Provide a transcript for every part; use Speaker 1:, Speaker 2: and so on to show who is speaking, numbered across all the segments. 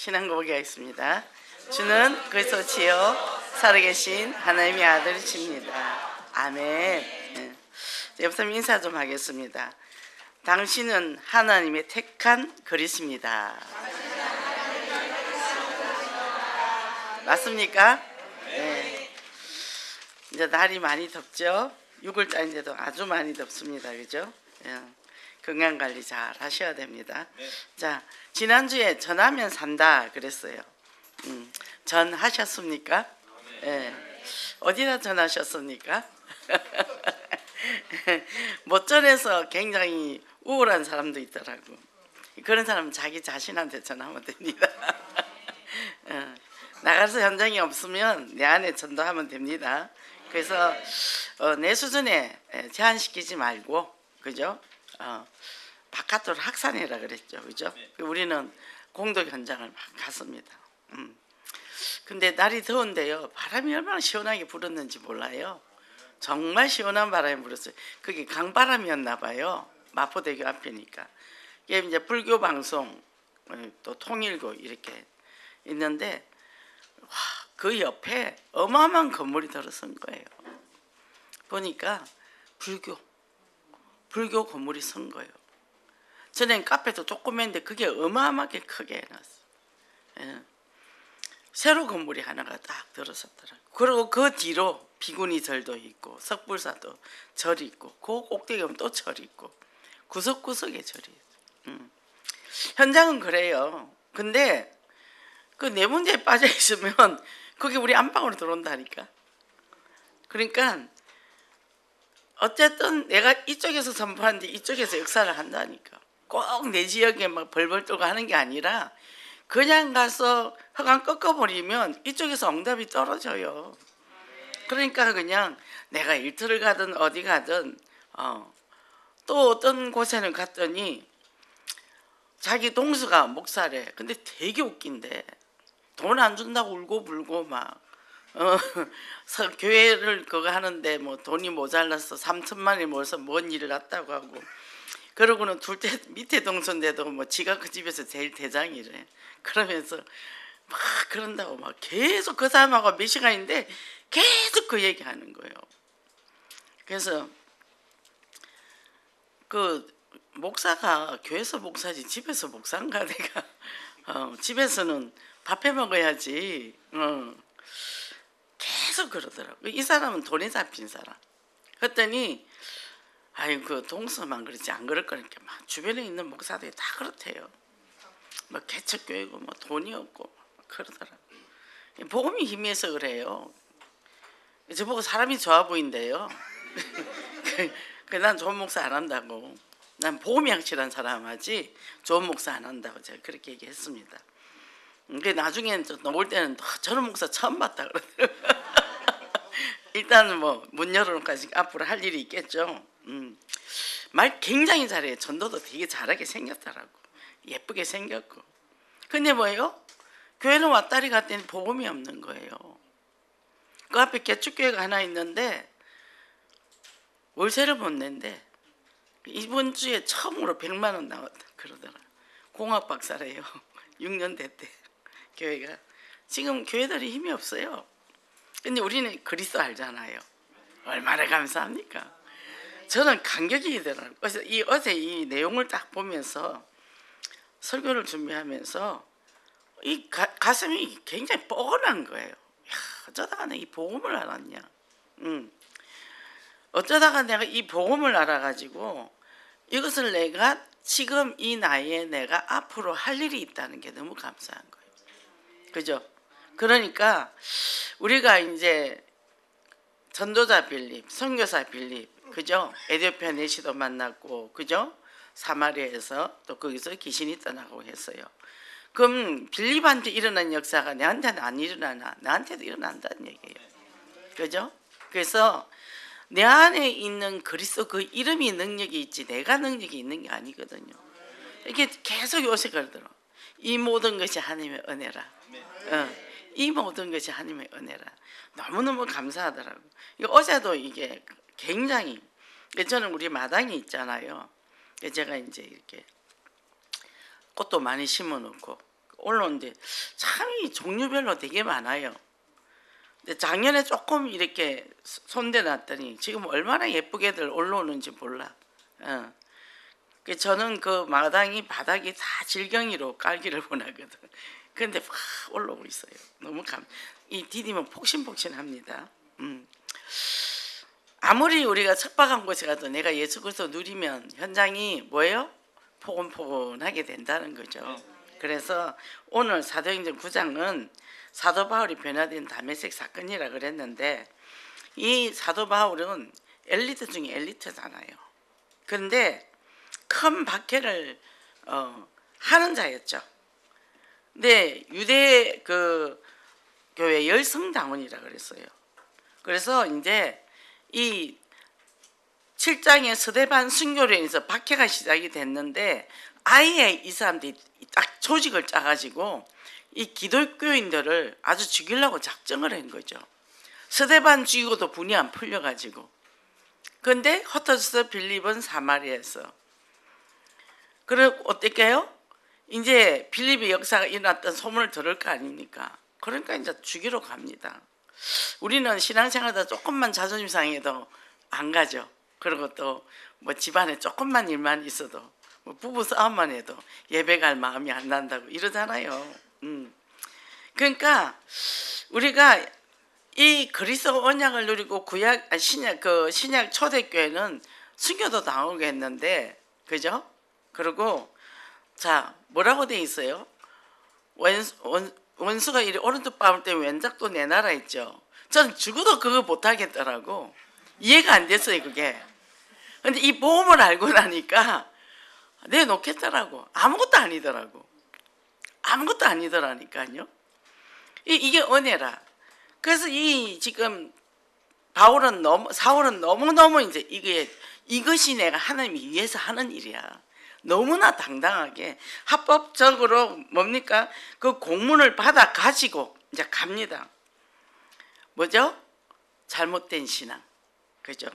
Speaker 1: 신앙고백이 있습니다. 주는 그리스도시요 살아계신 하나님의 아들이십니다. 아멘. 네. 옆사람 인사 좀 하겠습니다. 당신은 하나님의 택한 그리스입니다. 맞습니까? 네. 이제 날이 많이 덥죠. 6월달인데도 아주 많이 덥습니다. 그죠? 네. 건강 관리 잘 하셔야 됩니다. 네. 자, 지난주에 전하면 산다 그랬어요. 전하셨습니까? 네. 어디다 전하셨습니까? 못 전해서 굉장히 우울한 사람도 있더라고. 그런 사람은 자기 자신한테 전하면 됩니다. 나가서 현장이 없으면 내 안에 전도하면 됩니다. 그래서 내 수준에 제한시키지 말고, 그죠? 바깥으로 확산해라 그랬죠, 그죠? 우리는 공동 현장을 막 갔습니다. 근데 날이 더운데요, 바람이 얼마나 시원하게 불었는지 몰라요. 정말 시원한 바람이 불었어요. 그게 강바람이었나 봐요. 마포대교 앞이니까. 이게 이제 불교 방송, 또 통일교 이렇게 있는데, 와, 그 옆에 어마어마한 건물이 들어선 거예요. 보니까 불교 건물이 선 거예요. 전엔 카페도 조그만데 그게 어마어마하게 크게 해놨어요. 예. 새로 건물이 하나가 딱 들어섰더라고요. 그리고 그 뒤로 비구니 절도 있고 석불사도 절이 있고 그 꼭대기 오면 또 절이 있고 구석구석에 절이 있어요. 현장은 그래요. 근데 그 내 문제에 빠져 있으면 그게 우리 안방으로 들어온다니까. 그러니까 어쨌든 내가 이쪽에서 선포하는데 이쪽에서 역사를 한다니까. 꼭 내 지역에 막 벌벌 떨고 하는 게 아니라 그냥 가서 허강 꺾어버리면 이쪽에서 응답이 떨어져요. 그러니까 그냥 내가 일터를 가든 어디 가든 또 어떤 곳에는 갔더니 자기 동수가 목사래. 근데 되게 웃긴데 돈 안 준다고 울고 불고 막 교회를 그거 하는데 뭐 돈이 모자라서 3천만 원이 모여서 뭔 일을 했다고 하고 그러고는 둘째 밑에 동서인데도 뭐 지가 그 집에서 제일 대장이래. 그러면서 막 그런다고 막 계속 그 사람하고 몇 시간인데 계속 그 얘기하는 거예요. 그래서 그 목사가 교회에서 목사지 집에서 목사인가 내가 집에서는 밥 해 먹어야지. 계속 그러더라고. 이 사람은 돈에 잡힌 사람. 그랬더니 아유 그 동서만 그렇지 안 그럴 거니까 막 주변에 있는 목사들이 다 그렇대요. 뭐 개척교회고 뭐 돈이 없고 그러더라고. 복음이 희미해서 그래요. 저보고 사람이 좋아 보인대요. 난 좋은 목사 안 한다고. 난 복음이 확실한 사람 하지 좋은 목사 안 한다고 제가 그렇게 얘기했습니다. 나중에 올 때는 저런 목사 처음 봤다 그러더라고요. 일단은 뭐 문 열어놓고 앞으로 할 일이 있겠죠. 말 굉장히 잘해요. 전도도 되게 잘하게 생겼더라고. 예쁘게 생겼고. 근데 뭐예요? 교회는 왔다리 갔더니 복음이 없는 거예요. 그 앞에 개축교회가 하나 있는데 월세를 못 낸대. 이번 주에 처음으로 100만 원 나왔다 그러더라. 공학 박사래요. 6년 됐대 교회가. 지금 교회들이 힘이 없어요. 근데 우리는 그리스도 알잖아요. 얼마나 감사합니까? 저는 감격이 되더라고요. 그래서 어제 이 내용을 딱 보면서 설교를 준비하면서 이 가슴이 굉장히 뻐근한 거예요. 야, 어쩌다가 내가 이 복음을 알았냐. 어쩌다가 내가 이 복음을 알아가지고 이것을 내가 지금 이 나이에 내가 앞으로 할 일이 있다는 게 너무 감사한 거예요. 그죠? 그러니까 우리가 이제 전도자 빌립, 선교사 빌립, 그죠? 에디오피아 내시도 만났고, 그죠? 사마리아에서 또 거기서 귀신이 떠나고 했어요. 그럼 빌립한테 일어난 역사가 내한테는 안 일어나나? 나한테도 일어난다는 얘기예요. 그죠? 그래서 내 안에 있는 그리스도 그 이름이 능력이 있지 내가 능력이 있는 게 아니거든요. 이게 계속 요새 그러더라고요. 이 모든 것이 하나님의 은혜라. 이 모든 것이 하나님의 은혜라. 너무너무 감사하더라고요. 어제도 이게 굉장히 저는 우리 마당이 있잖아요. 제가 이제 이렇게 꽃도 많이 심어놓고 올라오는데 참 이 종류별로 되게 많아요. 근데 작년에 조금 이렇게 손대놨더니 지금 얼마나 예쁘게들 올라오는지 몰라. 저는 그 마당이 바닥이 다 질경이로 깔기를 원하거든. 근데 막 올라오고 있어요. 너무 이 디디면 폭신폭신합니다. 아무리 우리가 척박한 곳에 가도 내가 예수 그리스도 누리면 현장이 뭐예요? 포근포근하게 된다는 거죠. 그래서 오늘 사도행전 9장은 사도 바울이 변화된 다메섹 사건이라 그랬는데 이 사도 바울은 엘리트 중에 엘리트잖아요. 그런데 큰 박해를 하는 자였죠. 근데 유대 그 교회 열성당원이라 그랬어요. 그래서 이제 이 7장의 스데반 순교로 인해서 박해가 시작이 됐는데 아예 이 사람들이 딱 조직을 짜가지고 이 기독교인들을 아주 죽이려고 작정을 한 거죠. 스데반 죽이고도 분이 안 풀려가지고. 근데 흩어져서 빌립은 사마리아에서. 그리고 어떻게요? 이제 빌립의 역사가 일어났던 소문을 들을 거 아닙니까? 그러니까 이제 죽이러 갑니다. 우리는 신앙생활하다 조금만 자존심 상해도 안 가죠. 그리고 또 뭐 집안에 조금만 일만 있어도 뭐 부부 싸움만 해도 예배 갈 마음이 안 난다고 이러잖아요. 그러니까 우리가 이 그리스도 언약을 누리고 신약 초대교회는 순교도 당하게 했는데, 그죠? 그리고 자 뭐라고 돼 있어요? 원수가 이리 오른쪽 밟을 때 왼쪽도 내놔라 했죠. 저는 죽어도 그거 못하겠더라고. 이해가 안 됐어요 그게. 근데 이 보험을 알고 나니까 내놓겠더라고. 아무것도 아니더라고. 아무것도 아니더라니까요. 이게 은혜라. 그래서 이 지금 사울은 너무너무 이제 이것이 내가 하나님이 위해서 하는 일이야. 너무나 당당하게 합법적으로 뭡니까? 그 공문을 받아 가지고 이제 갑니다. 뭐죠? 잘못된 신앙. 그죠?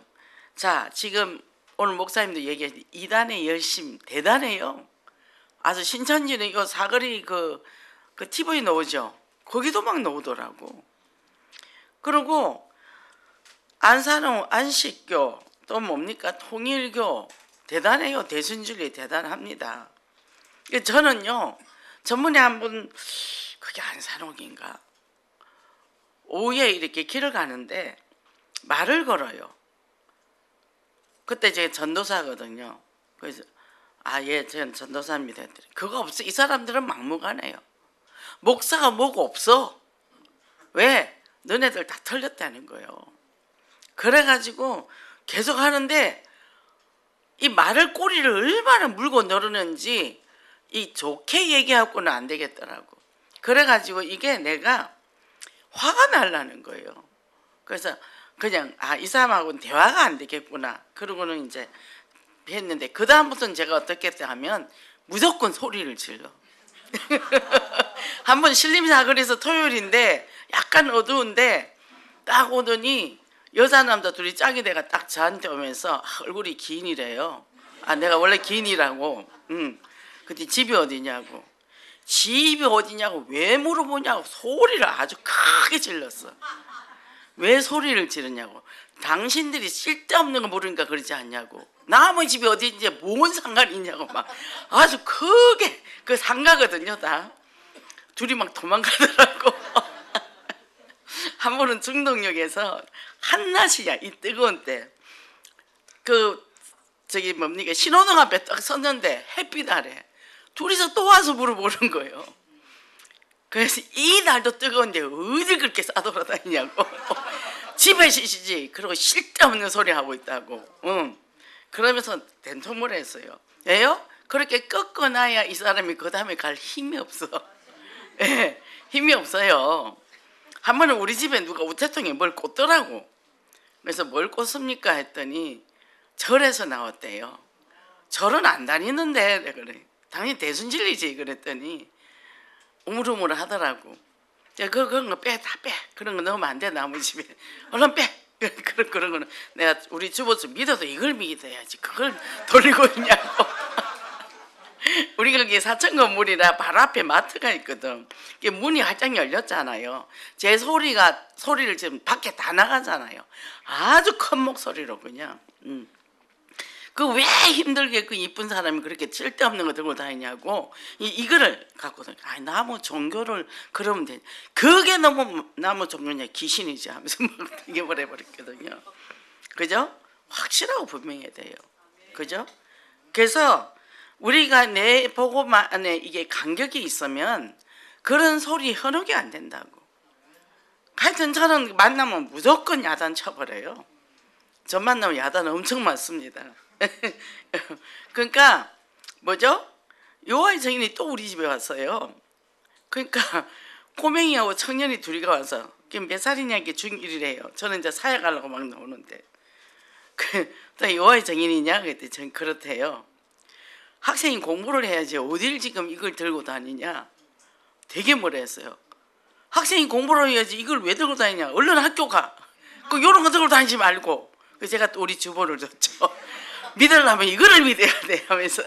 Speaker 1: 자, 지금 오늘 목사님도 얘기했는데 이단의 열심 대단해요. 아주 신천지는 이거 사거리 그 TV 나오죠. 거기도 막 나오더라고. 그리고 안산호 안식교 또 뭡니까? 통일교 대단해요. 대순진리 대단합니다. 저는요 전번에 한번 그게 안산옥인가 오후에 이렇게 길을 가는데 말을 걸어요. 그때 제가 전도사거든요. 그래서 예, 저는 전도사입니다 했더니 그거 없어. 이 사람들은 막무가내요. 목사가 뭐가 없어. 왜? 너네들 다 틀렸다는 거예요. 그래가지고 계속 하는데 이 말을 꼬리를 얼마나 물고 늘었는지 이 좋게 얘기하고는 안 되겠더라고. 그래가지고 이게 내가 화가 날라는 거예요. 그래서 그냥 이 사람하고는 대화가 안 되겠구나. 그러고는 이제 했는데 그 다음부터는 제가 어떻게 하면 무조건 소리를 질러. 한번 신림사거리에서 토요일인데 약간 어두운데 딱 오더니 여자 남자 둘이 짝이 돼가 딱 저한테 오면서 얼굴이 기인이래요. 내가 원래 기인이라고. 근데 집이 어디냐고. 집이 어디냐고 왜 물어보냐고 소리를 아주 크게 질렀어. 왜 소리를 지르냐고. 당신들이 쓸데없는 거 모르니까 그러지 않냐고. 남의 집이 어디인지 뭔 상관이 있냐고 막 아주 크게 그 상가거든요 다. 둘이 막 도망가더라고. 한 번은 중동역에서 한낮이야 이 뜨거운 때 저기 뭡니까 신호등 앞에 딱 섰는데 햇빛 아래 둘이서 또 와서 물어보는 거예요. 그래서 이 날도 뜨거운데 어디 그렇게 싸돌아다니냐고. 집에 쉬시지. 그러고 쓸데없는 소리 하고 있다고. 그러면서 된통을 했어요. 왜요? 그렇게 꺾어놔야 이 사람이 그 다음에 갈 힘이 없어. 예, 힘이 없어요. 한 번은 우리 집에 누가 우체통에 뭘 꽂더라고. 그래서 뭘 꽂습니까 했더니 절에서 나왔대요. 절은 안 다니는데 그래. 당연히 대순진리지 그랬더니 우물우물 하더라고. 그런 거 빼, 다 빼. 그런 거 넣으면 안 돼 나무 집에. 얼른 빼. 그런 거는 내가 우리 주부서 믿어도 이걸 믿어야지. 그걸 돌리고 있냐고. 우리 거기 사천 건물이라 바로 앞에 마트가 있거든. 이게 문이 활짝 열렸잖아요. 제 소리를 지금 밖에 다 나가잖아요. 아주 큰 목소리로 그냥. 그 왜 힘들게 그 이쁜 사람이 그렇게 쓸데없는 거 들고 다니냐고 이거를 갖고 다니. 아, 나무 종교를 그러면 돼. 그게 너무 나무 종교냐 귀신이지 하면서 막 이겨버려 버렸거든요. 그죠? 확실하고 분명해야 돼요. 그죠? 그래서 우리가 내 복음 안에 이게 간격이 있으면 그런 소리 현혹이 안 된다고. 하여튼 저는 만나면 무조건 야단 쳐버려요. 저 만나면 야단 엄청 많습니다. 그러니까 뭐죠? 요아의 정인이 또 우리 집에 왔어요. 그러니까 꼬맹이하고 청년이 둘이 와서 몇 살이냐 게 중1이래요. 저는 이제 사회 가려고 막 나오는데 요아의 정인이냐? 그랬더니 전 그렇대요. 학생이 공부를 해야지 어딜 지금 이걸 들고 다니냐. 되게 뭐라 했어요. 학생이 공부를 해야지 이걸 왜 들고 다니냐. 얼른 학교 가. 요런 거 들고 다니지 말고. 제가 또 우리 주보를 줬죠. 믿으려면 이거를 믿어야 돼 하면서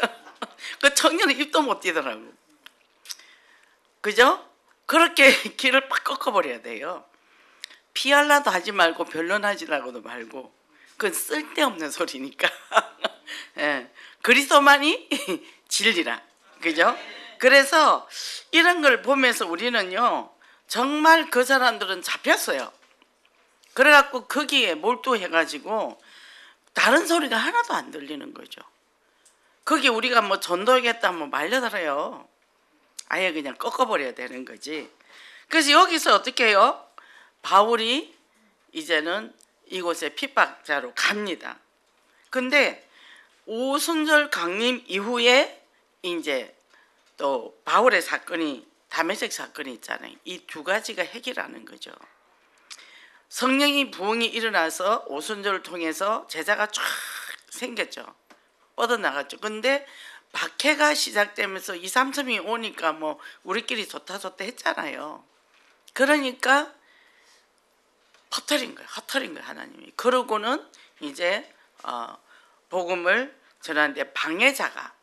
Speaker 1: 그 청년은 입도 못 띄더라고. 그죠? 그렇게 길을 팍 꺾어버려야 돼요. 피할라도 하지 말고 변론하지라고도 말고 그건 쓸데없는 소리니까. 예, 그리스도만이 진리라. 그죠? 그래서 이런 걸 보면서 우리는요 정말 그 사람들은 잡혔어요. 그래갖고 거기에 몰두해가지고 다른 소리가 하나도 안 들리는 거죠. 거기 우리가 뭐 전도하겠다 뭐 말려들어요. 아예 그냥 꺾어버려야 되는 거지. 그래서 여기서 어떻게 해요? 바울이 이제는 이곳에 핍박자로 갑니다. 근데 오순절 강림 이후에 이제 또 바울의 사건이 다메섹 사건이 있잖아요. 이 두 가지가 해결하는 거죠. 성령이 부흥이 일어나서 오순절을 통해서 제자가 쫙 생겼죠. 뻗어나갔죠. 근데 박해가 시작되면서 2, 3점이 오니까 뭐 우리끼리 좋다 했잖아요. 그러니까 헛털인 거예요. 하나님이. 그러고는 이제 복음을 전하는데 방해자가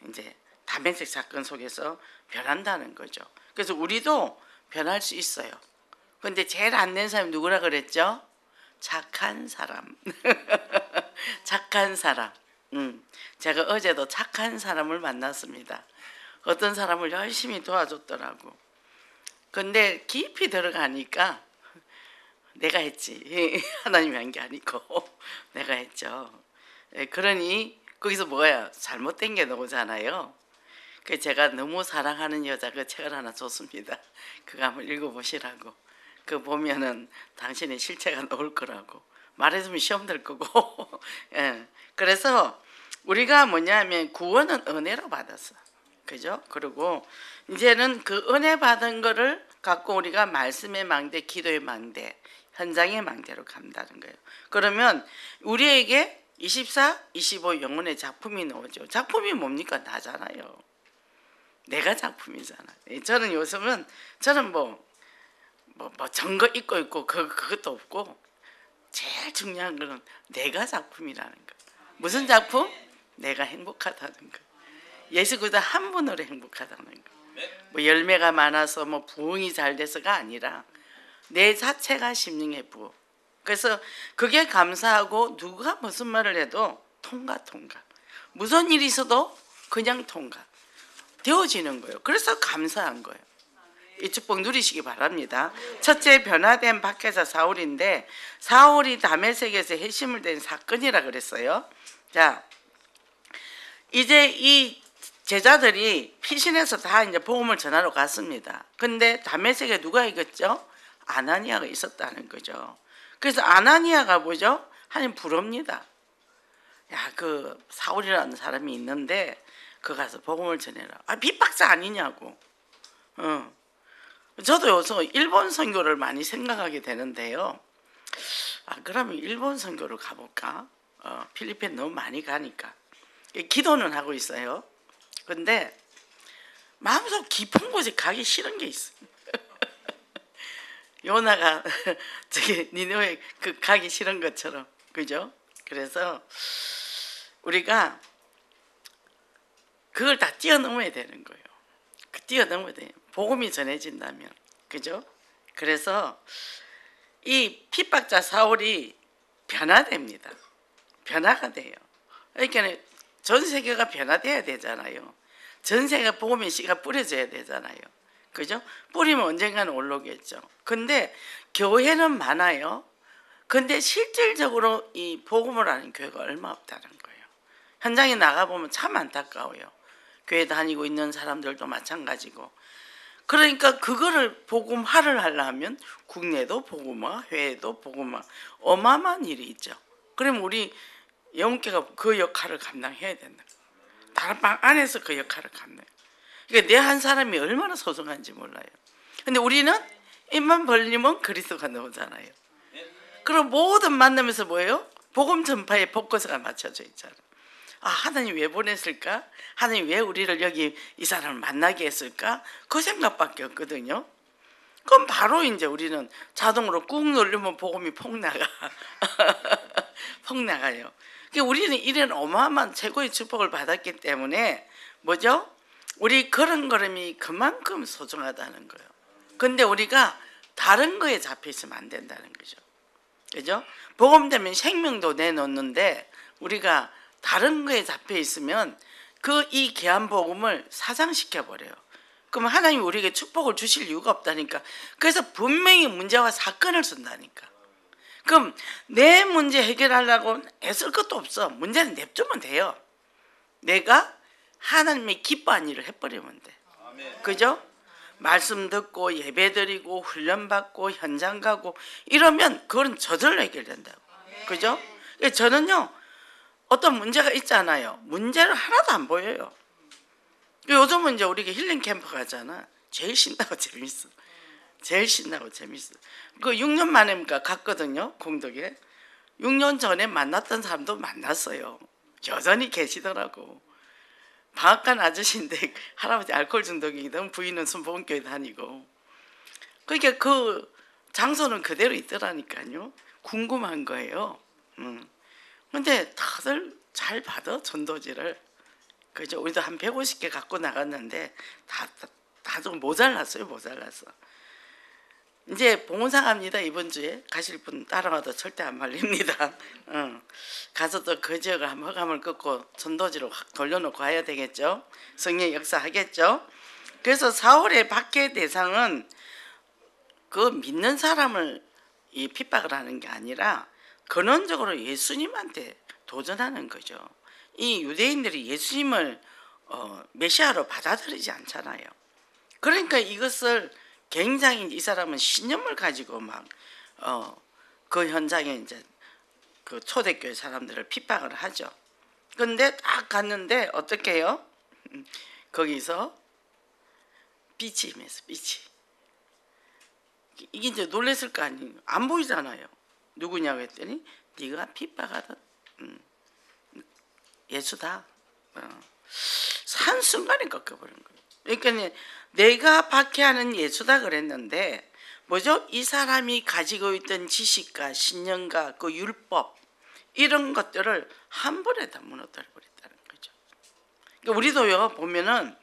Speaker 1: 이제 다메섹 사건 속에서 변한다는 거죠. 그래서 우리도 변할 수 있어요. 근데 제일 안 된 사람이 누구라 그랬죠? 착한 사람. 착한 사람. 제가 어제도 착한 사람을 만났습니다. 어떤 사람을 열심히 도와줬더라고. 근데 깊이 들어가니까 내가 했지. 하나님이 한 게 아니고 내가 했죠. 그러니 거기서 뭐야? 잘못된 게 나오잖아요. 그 제가 너무 사랑하는 여자 그 책을 하나 줬습니다. 그거 한번 읽어보시라고. 그 보면은 당신의 실체가 나올 거라고. 말해주면 시험 될 거고. 예. 그래서 우리가 뭐냐면 구원은 은혜로 받았어. 그죠? 그리고 이제는 그 은혜 받은 거를 갖고 우리가 말씀의 망대, 기도의 망대, 현장의 망대로 간다는 거예요. 그러면 우리에게 24, 25 영혼의 작품이 나오죠. 작품이 뭡니까? 나잖아요. 내가 작품이잖아. 저는 요즘은 저는 뭐 전거 입고 있고 그것도 없고 제일 중요한 거는 내가 작품이라는 거. 무슨 작품? 내가 행복하다는 거. 예수 그리스도 한 분으로 행복하다는 거. 뭐 열매가 많아서 뭐 부흥이 잘 돼서가 아니라 내 자체가 심령의 부흥. 그래서 그게 감사하고 누가 무슨 말을 해도 통과. 무슨 일이 있어도 그냥 통과. 되어지는 거예요. 그래서 감사한 거예요. 이 축복 누리시기 바랍니다. 첫째 변화된 박해자 사울인데 사울이 다메섹에서 회심을 된 사건이라 그랬어요. 자, 이제 이 제자들이 피신해서 다 이제 복음을 전하러 갔습니다. 근데 다메섹에 누가 이겼죠? 아나니아가 있었다는 거죠. 그래서 아나니아가 뭐죠? 하나님 부릅니다. 야, 그 사울이라는 사람이 있는데 그 가서 복음을 전해라. 아, 핍박자 아니냐고. 저도 요새 일본 선교를 많이 생각하게 되는데요. 아, 그러면 일본 선교를 가볼까? 필리핀 너무 많이 가니까. 기도는 하고 있어요. 근데 마음속 깊은 곳에 가기 싫은 게 있어요. 요나가 저기 니네에 그 가기 싫은 것처럼. 그죠? 그래서 우리가 그걸 다 뛰어넘어야 되는 거예요. 뛰어넘어야 돼요. 복음이 전해진다면. 그죠? 그래서 이 핍박자 사울이 변화됩니다. 변화가 돼요. 그러니까 전 세계가 변화돼야 되잖아요. 전 세계가 복음의 씨가 뿌려져야 되잖아요. 그죠? 뿌리면 언젠가는 올라오겠죠. 근데 교회는 많아요. 근데 실질적으로 이 복음을 아는 교회가 얼마 없다는 거예요. 현장에 나가보면 참 안타까워요. 교회 다니고 있는 사람들도 마찬가지고. 그러니까 그거를 복음화를 하려면 국내도 복음화, 해외도 복음화, 어마어마한 일이 있죠. 그럼 우리 영계가 그 역할을 감당해야 된다. 다른 방 안에서 그 역할을 감당해요. 그러니까 내 한 사람이 얼마나 소중한지 몰라요. 근데 우리는 입만 벌리면 그리스도가 나오잖아요. 그럼 모든 만남에서 뭐예요? 복음 전파에 포커스가 맞춰져 있잖아요. 아, 하나님 왜 보냈을까? 하나님 왜 우리를 여기 이 사람을 만나게 했을까? 그 생각밖에 없거든요. 그럼 바로 이제 우리는 자동으로 꾹 누르면 복음이 폭 나가. 폭 나가요. 그러니까 우리는 이런 어마어마한 최고의 축복을 받았기 때문에 뭐죠? 우리 그런 걸음이 그만큼 소중하다는 거예요. 근데 우리가 다른 거에 잡혀 있으면 안 된다는 거죠. 그죠? 복음 되면 생명도 내놓는데 우리가 다른 거에 잡혀 있으면 그 이 귀한 복음을 사장시켜 버려요. 그럼 하나님이 우리에게 축복을 주실 이유가 없다니까. 그래서 분명히 문제와 사건을 쓴다니까. 그럼 내 문제 해결하려고 애쓸 것도 없어. 문제는 냅두면 돼요. 내가 하나님의 기뻐한 일을 해버리면 돼. 그죠? 말씀 듣고 예배드리고 훈련받고 현장 가고 이러면 그건 저절로 해결된다고. 그죠? 저는요 어떤 문제가 있잖아요. 문제를 하나도 안 보여요. 요즘은 이제 우리가 힐링 캠프 가잖아. 제일 신나고 재밌어. 제일 신나고 재밌어. 그 6년 만에 갔거든요. 공덕에. 6년 전에 만났던 사람도 만났어요. 여전히 계시더라고. 방앗간 아저씨인데 할아버지 알코올 중독이거든. 부인은 순복음교회 다니고. 그러니까 그 장소는 그대로 있더라니까요. 궁금한 거예요. 근데 다들 잘 받아 전도지를. 그죠? 우리도 한 150개 갖고 나갔는데 다좀 모자랐어요. 모자랐어. 이제 봉헌사 갑니다. 이번 주에 가실 분 따라와도 절대 안 말립니다. 가서 또 그 지역을 한번 허감을 끊고 전도지로 확 돌려놓고 와야 되겠죠. 성령 역사 하겠죠. 그래서 사울의 박해 대상은 그 믿는 사람을 이 핍박을 하는 게 아니라 근원적으로 예수님한테 도전하는 거죠. 이 유대인들이 예수님을 메시아로 받아들이지 않잖아요. 그러니까 이것을 굉장히 이 사람은 신념을 가지고 막 그 현장에 이제 그 초대교회 사람들을 핍박을 하죠. 근데 딱 갔는데 어떻게 해요? 거기서 빛이 임했어. 빛이. 이게 이제 놀랬을 거 아니에요. 안 보이잖아요. 누구냐고 했더니 네가 핍박하던 예수다. 한순간에 꺾여버린 거예요. 그러니까 내가 박해하는 예수다 그랬는데 뭐죠? 이 사람이 가지고 있던 지식과 신념과 그 율법 이런 것들을 한 번에 다 무너뜨려 버렸다는 거죠. 그러니까 우리도요 보면은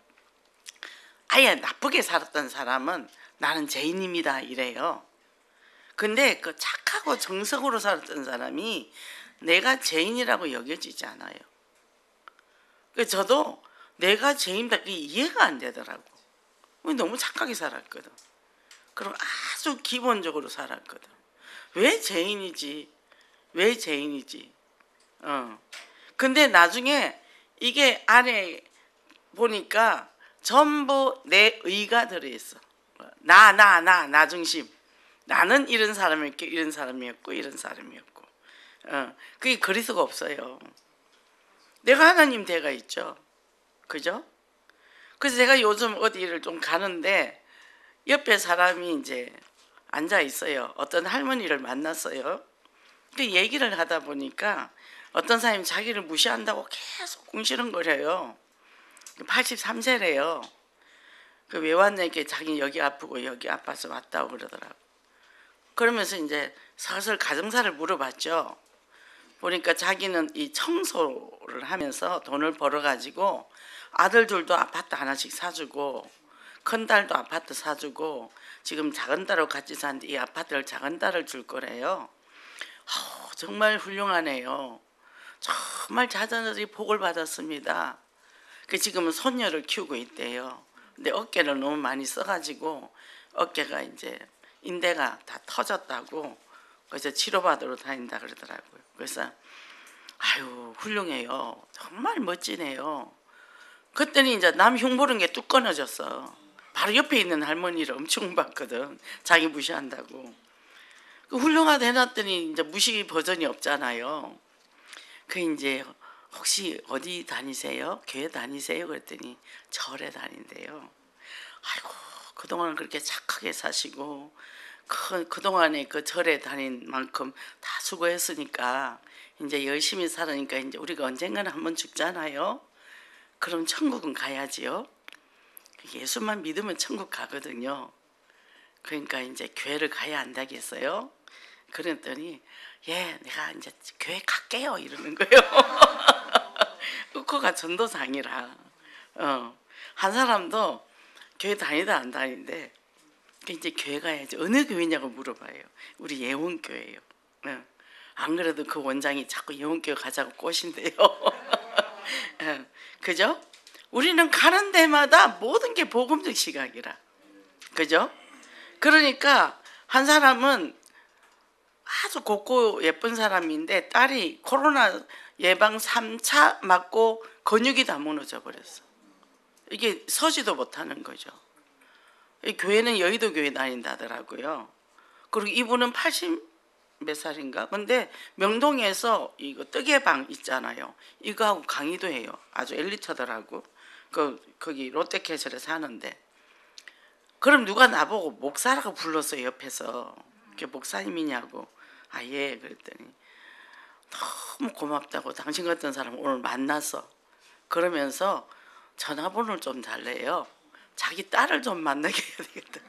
Speaker 1: 아예 나쁘게 살았던 사람은 나는 죄인입니다 이래요. 근데 그 착하고 정석으로 살았던 사람이 내가 죄인이라고 여겨지지 않아요. 그래서 저도 내가 죄인이다 그게 이해가 안 되더라고. 너무 착하게 살았거든. 그럼 아주 기본적으로 살았거든. 왜 죄인이지? 왜 죄인이지? 근데 나중에 이게 안에 보니까 전부 내 의가 들어있어. 나 중심. 나는 이런 사람이었고 이런 사람이었고 이런 사람이었고. 그게 그리스도가 없어요. 내가 하나님 대가 있죠. 그죠? 그래서 제가 요즘 어디를 좀 가는데 옆에 사람이 이제 앉아 있어요. 어떤 할머니를 만났어요. 그 얘기를 하다 보니까 어떤 사람이 자기를 무시한다고 계속 궁시렁거려요. 83세래요. 그 왜 왔냐니까 자기 여기 아프고 여기 아파서 왔다고 그러더라고. 그러면서 이제 슬슬 가정사를 물어봤죠. 보니까 자기는 이 청소를 하면서 돈을 벌어가지고 아들들도 아파트 하나씩 사주고 큰 딸도 아파트 사주고 지금 작은 딸하고 같이 사는데 이 아파트를 작은 딸을 줄 거래요. 정말 훌륭하네요. 정말 자자자지 복을 받았습니다. 지금은 손녀를 키우고 있대요. 근데 어깨를 너무 많이 써가지고 어깨가 이제 인대가 다 터졌다고 그래서 치료받으러 다닌다 그러더라고요. 그래서 아유 훌륭해요. 정말 멋지네요. 그랬더니 이제 남 흉보는 게 뚝 끊어졌어. 바로 옆에 있는 할머니를 엄청 봤거든. 자기 무시한다고. 그 훌륭하다 해놨더니 이제 무시 버전이 없잖아요. 그 이제 혹시 어디 다니세요? 교회 다니세요? 그랬더니 절에 다닌대요. 아이고 그동안 그렇게 착하게 사시고 그동안에 그 절에 다닌 만큼 다 수고했으니까 이제 열심히 살으니까 이제 우리가 언젠가는 한번 죽잖아요. 그럼 천국은 가야지요. 예수만 믿으면 천국 가거든요. 그러니까 이제 교회를 가야 한다겠어요. 그랬더니 예 내가 이제 교회 갈게요 이러는 거예요. 그거가 전도상이라. 한 사람도 교회 다니다 안 다니는데 이제 교회 가야지. 어느 교회냐고 물어봐요. 우리 예원교회예요. 안 그래도 그 원장이 자꾸 예원교회 가자고 꼬신대요. 그죠? 우리는 가는 데마다 모든 게 복음적 시각이라. 그죠? 그러니까 한 사람은 아주 곱고 예쁜 사람인데 딸이 코로나 예방 3차 맞고 근육이 다 무너져 버렸어. 이게 서지도 못하는 거죠. 이 교회는 여의도 교회 다닌다더라고요. 그리고 이분은 80 몇 살인가? 근데 명동에서 이거 뜨개방 있잖아요. 이거하고 강의도 해요. 아주 엘리트더라고. 거기 롯데캐슬에 사는데. 그럼 누가 나보고 목사라고 불렀어요. 옆에서. 그게 목사님이냐고. 아 예. 그랬더니 너무 고맙다고 당신 같은 사람 오늘 만나서 그러면서 전화번호를 좀 달래요. 자기 딸을 좀 만나게 해야 되겠다.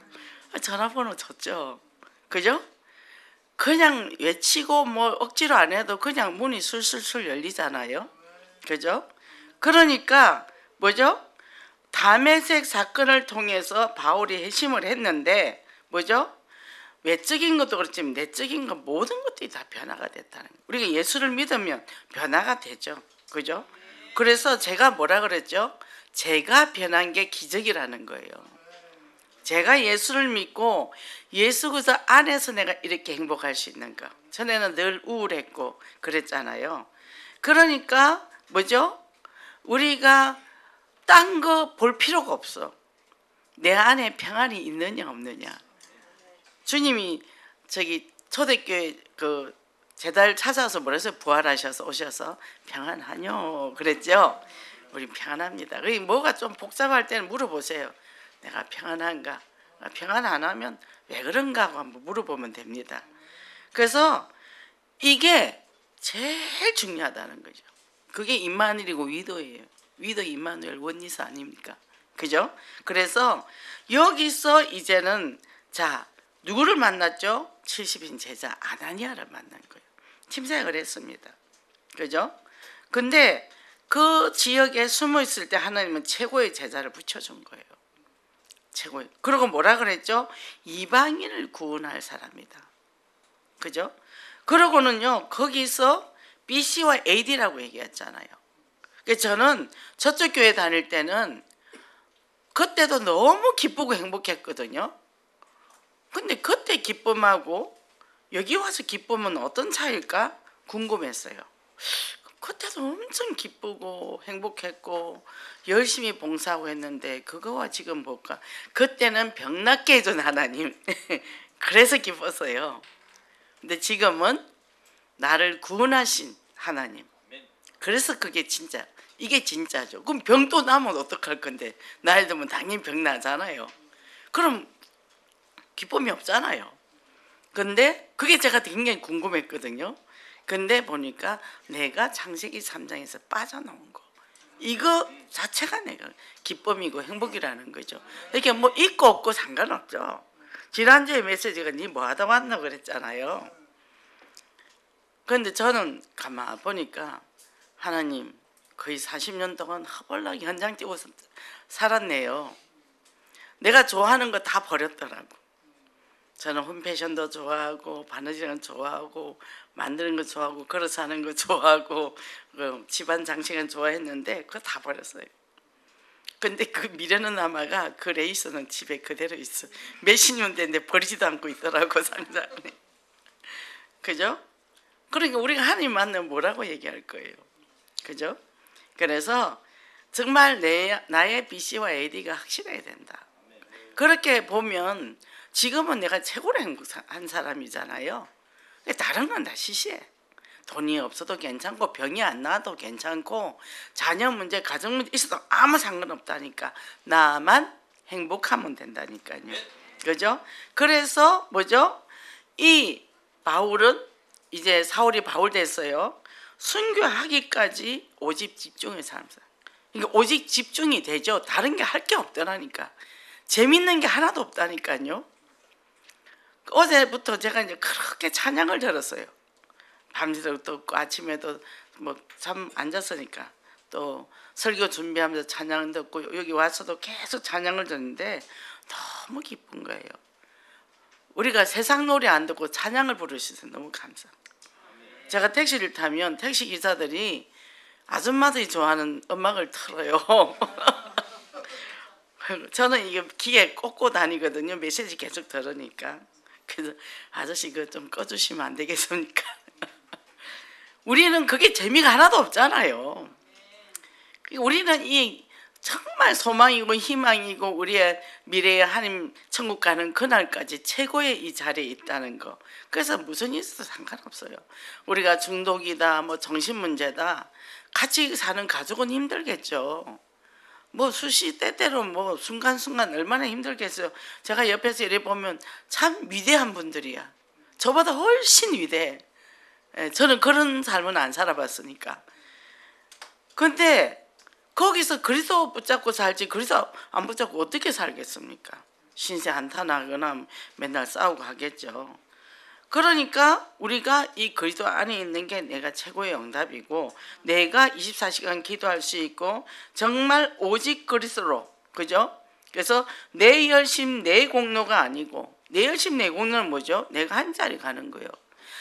Speaker 1: 전화번호 줬죠. 그죠? 그냥 외치고 뭐 억지로 안 해도 그냥 문이 술술술 열리잖아요. 그죠? 그러니까 뭐죠? 다메섹 사건을 통해서 바울이 회심을 했는데 뭐죠? 외적인 것도 그렇지만 내적인 것 모든 것들이 다 변화가 됐다는 거예요. 우리가 예수를 믿으면 변화가 되죠. 그죠? 그래서 제가 뭐라 그랬죠? 제가 변한 게 기적이라는 거예요. 제가 예수를 믿고 예수 그 안에서 내가 이렇게 행복할 수 있는 거. 전에는 늘 우울했고 그랬잖아요. 그러니까 뭐죠? 우리가 딴 거 볼 필요가 없어. 내 안에 평안이 있느냐 없느냐. 주님이 저기 초대교회 그 제달 찾아서 뭐랬어요? 부활하셔서 오셔서 평안하뇨 그랬죠. 우리 평안합니다. 뭐가 좀 복잡할 때는 물어보세요. 내가 평안한가? 평안 안 하면 왜 그런가 하고 한번 물어보면 됩니다. 그래서 이게 제일 중요하다는 거죠. 그게 임마누엘이고 위도예요. 위도 임마누엘 원리사 아닙니까? 그죠? 그래서 여기서 이제는 자 누구를 만났죠? 70인 제자 아나니아를 만난 거예요. 침생을 했습니다. 그죠? 근데 그 지역에 숨어 있을 때 하나님은 최고의 제자를 붙여준 거예요. 최고의. 그리고 뭐라 그랬죠? 이방인을 구원할 사람이다. 그죠? 그러고는요 거기서 BC와 AD라고 얘기했잖아요. 그래서 저는 저쪽 교회 다닐 때는 그때도 너무 기쁘고 행복했거든요. 근데 그때 기쁨하고 여기 와서 기쁨은 어떤 차이일까 궁금했어요. 그때도 엄청 기쁘고 행복했고 열심히 봉사하고 했는데 그거와 지금 볼까? 그때는 병 낫게 해준 하나님 그래서 기뻤어요. 근데 지금은 나를 구원하신 하나님 그래서 그게 진짜 이게 진짜죠. 그럼 병 또 나면 어떡할 건데 나이 들면 당연히 병 나잖아요. 그럼 기쁨이 없잖아요. 근데 그게 제가 굉장히 궁금했거든요. 근데 보니까 내가 창세기 3장에서 빠져나온 거 이거 자체가 내가 기쁨이고 행복이라는 거죠. 이렇게 뭐 있고 없고 상관없죠. 지난주에 메시지가 니 뭐 하다 왔나 그랬잖아요. 그런데 저는 가만 보니까 하나님 거의 40년 동안 허벌나게 현장 뛰고 살았네요. 내가 좋아하는 거 다 버렸더라고. 저는 홈패션도 좋아하고 바느질은 좋아하고 만드는 거 좋아하고 걸어 사는 거 좋아하고 집안 장식은 좋아했는데 그거 다 버렸어요. 근데 그 미련은 남아가 그 레이스는 집에 그대로 있어. 몇십 년 됐는데 버리지도 않고 있더라고 상자 안에. 그죠? 그러니까 우리가 하나님 만나면 뭐라고 얘기할 거예요. 그죠? 그래서 정말 나의 BC와 AD가 확실해야 된다. 그렇게 보면 지금은 내가 최고로 행복한 사람이잖아요. 다른 건 다 시시해. 돈이 없어도 괜찮고 병이 안 나도 괜찮고 자녀 문제 가정 문제 있어도 아무 상관없다니까. 나만 행복하면 된다니까요. 그죠? 그래서 뭐죠? 이 바울은 이제 사울이 바울 됐어요. 순교하기까지 오직 집중의 삶. 그러니까 오직 집중이 되죠. 다른 게 할 게 없더라니까. 재밌는 게 하나도 없다니까요. 어제부터 제가 이제 그렇게 찬양을 들었어요. 밤새도록 듣고 아침에도 뭐 잠 앉았으니까 또 설교 준비하면서 찬양 듣고 여기 와서도 계속 찬양을 듣는데 너무 기쁜 거예요. 우리가 세상 노래 안 듣고 찬양을 부르셔서 너무 감사. 제가 택시를 타면 택시 기사들이 아줌마들이 좋아하는 음악을 틀어요. 저는 이게 귀에 꽂고 다니거든요. 메시지 계속 들으니까. 그래서 아저씨 그거 좀 꺼주시면 안 되겠습니까? 우리는 그게 재미가 하나도 없잖아요. 우리는 이 정말 소망이고 희망이고 우리의 미래의 하나님 천국 가는 그날까지 최고의 이 자리에 있다는 거. 그래서 무슨 일 있어도 상관없어요. 우리가 중독이다 뭐 정신 문제다 같이 사는 가족은 힘들겠죠. 뭐 수시 때때로 뭐 순간순간 얼마나 힘들겠어요. 제가 옆에서 이래 보면 참 위대한 분들이야. 저보다 훨씬 위대해. 저는 그런 삶은 안 살아봤으니까. 근데 거기서 그리스도 붙잡고 살지 그리스도 안 붙잡고 어떻게 살겠습니까? 신세 한탄하거나 맨날 싸우고 하겠죠. 그러니까 우리가 이 그리스도 안에 있는 게 내가 최고의 응답이고 내가 24시간 기도할 수 있고 정말 오직 그리스도로. 그죠? 그래서 내 열심 내 공로가 아니고 내 열심 내 공로는 뭐죠? 내가 한 자리 가는 거예요.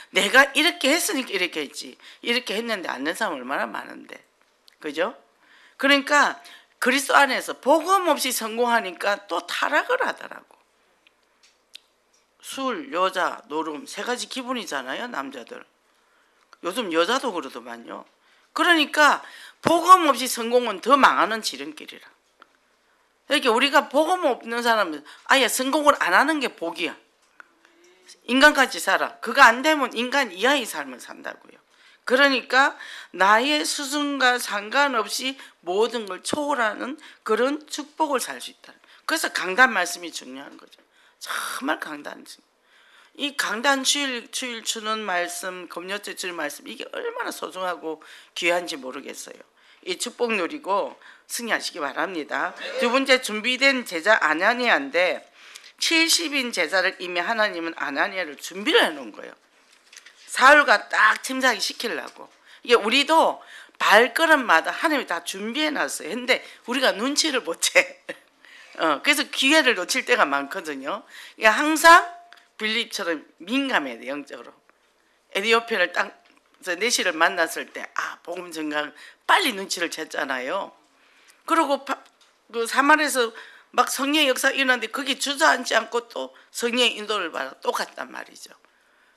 Speaker 1: 내가 이렇게 했으니까 이렇게 했지. 이렇게 했는데 안 된 사람 얼마나 많은데. 그죠? 그러니까 그리스도 안에서 복음 없이 성공하니까 또 타락을 하더라고. 술, 여자, 노름 세 가지 기분이잖아요. 남자들. 요즘 여자도 그러더만요. 그러니까 복음 없이 성공은 더 망하는 지름길이라. 이렇게 우리가 복음 없는 사람은 아예 성공을 안 하는 게 복이야. 인간같이 살아. 그거 안 되면 인간 이하의 삶을 산다고요. 그러니까 나의 수준과 상관없이 모든 걸 초월하는 그런 축복을 살 수 있다. 그래서 강단 말씀이 중요한 거죠. 정말 강단. 이 강단 주일 주는 말씀, 금요일 주일 말씀 이게 얼마나 소중하고 귀한지 모르겠어요. 이 축복 누리고 승리하시기 바랍니다. 두 번째 준비된 제자 아나니아인데 70인 제자를 이미 하나님은 아나니아를 준비를 해놓은 거예요. 사울과 딱 침사하기 시키려고. 이게 우리도 발걸음마다 하나님이 다 준비해놨어요. 근데 우리가 눈치를 못 채. 그래서 기회를 놓칠 때가 많거든요. 항상 빌립처럼 민감해야 돼. 영적으로. 에디오피아를 딱 내시를 만났을 때 복음 전강 빨리 눈치를 챘잖아요. 그리고 그 사마리아에서 막 성령의 역사 일어났는데 거기 주저앉지 않고 또 성령의 인도를 받아 또 갔단 말이죠.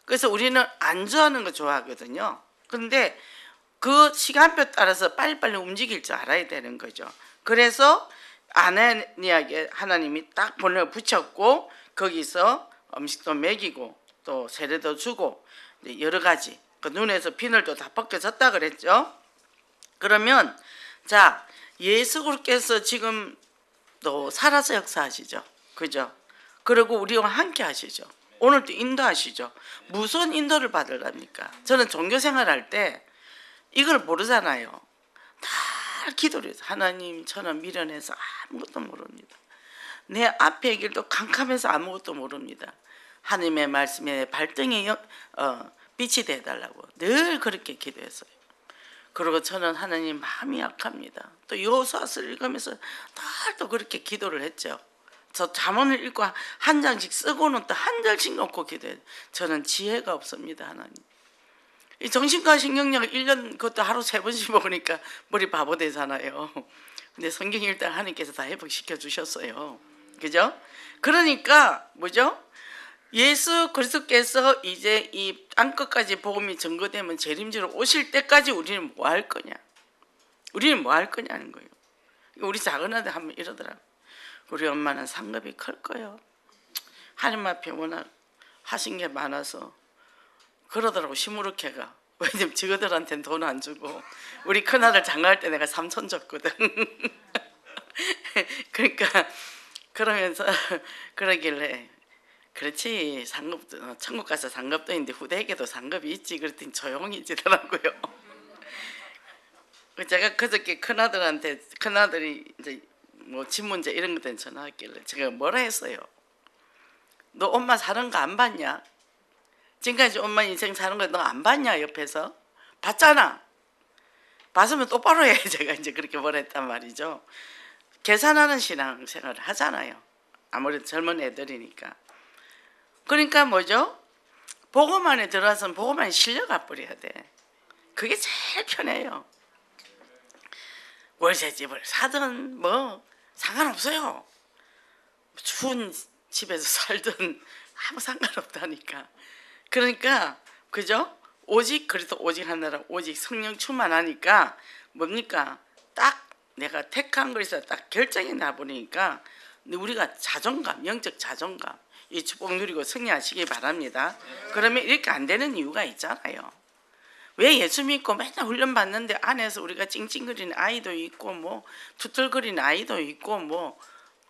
Speaker 1: 그래서 우리는 안주하는 거 좋아하거든요. 그런데 그 시간표 따라서 빨리빨리 움직일 줄 알아야 되는 거죠. 그래서 아나니아에게 하나님이 딱 본을 붙였고 거기서 음식도 먹이고 또 세례도 주고 여러 가지 그 눈에서 비늘도 다 벗겨졌다 그랬죠. 그러면 자 예수께서 지금 또 살아서 역사하시죠. 그죠? 그리고 우리와 함께 하시죠. 오늘도 인도하시죠. 무슨 인도를 받으랍니까? 저는 종교생활 할 때 이걸 모르잖아요. 다 기도를 해서 하나님 저는 미련해서 아무것도 모릅니다. 내 앞의 길도 캄캄해서 아무것도 모릅니다. 하나님의 말씀에 발등에 빛이 되어달라고 늘 그렇게 기도했어요. 그리고 저는 하나님 마음이 약합니다. 또 여호수아서를 읽으면서 늘 또 그렇게 기도를 했죠. 저 잠언을 읽고 한 장씩 쓰고는 또 한 절씩 놓고 기도해요. 저는 지혜가 없습니다. 하나님. 이 정신과 신경약을 1년 그것도 하루 3번씩 먹으니까 머리 바보 되잖아요. 근데 성경 일단 하나님께서 다 회복시켜 주셨어요. 그죠? 그러니까 뭐죠? 예수 그리스도께서 이제 이 땅끝까지 복음이 전거되면 재림지로 오실 때까지 우리는 뭐 할 거냐? 우리는 뭐 할 거냐는 거예요. 우리 작은 아들 한번 이러더라고. 우리 엄마는 상급이 클 거예요. 하나님 앞에 워낙 하신 게 많아서 그러더라고. 시무룩해가. 왜냐면 저들한테는 돈 안 주고 우리 큰아들 장가갈 때 내가 3천 줬거든. 그러니까 그러면서 그러길래 그렇지 상급도 천국 가서 상급도 있는데 후대에게도 상급이 있지. 그랬더니 조용히 지더라고요. 제가 그저께 큰아들한테 큰아들이 이제 뭐 집 문제 이런 것 때문에 전화했길래 제가 뭐라 했어요. 너 엄마 사는 거 안 봤냐? 지금까지 엄마 인생 사는 거 너 안 봤냐? 옆에서 봤잖아. 봤으면 똑바로 해. 제가 이제 그렇게 뭐라 했단 말이죠. 계산하는 신앙생활을 하잖아요. 아무래도 젊은 애들이니까. 그러니까 뭐죠? 복음 안에 들어와서는 복음 안에 실려가 버려야 돼. 그게 제일 편해요. 월세집을 사든 뭐 상관없어요. 추운 집에서 살든 아무 상관없다니까. 그러니까 그죠? 오직 그래서 오직 하나라 오직 성령 충만하니까 뭡니까? 딱 내가 택한 것에서 딱 결정이 나버리니까 우리가 자존감, 영적 자존감 이 축복 누리고 승리하시기 바랍니다. 그러면 이렇게 안 되는 이유가 있잖아요. 왜 예수 믿고 맨날 훈련 받는데 안에서 우리가 찡찡거리는 아이도 있고 뭐 투덜거리는 아이도 있고 뭐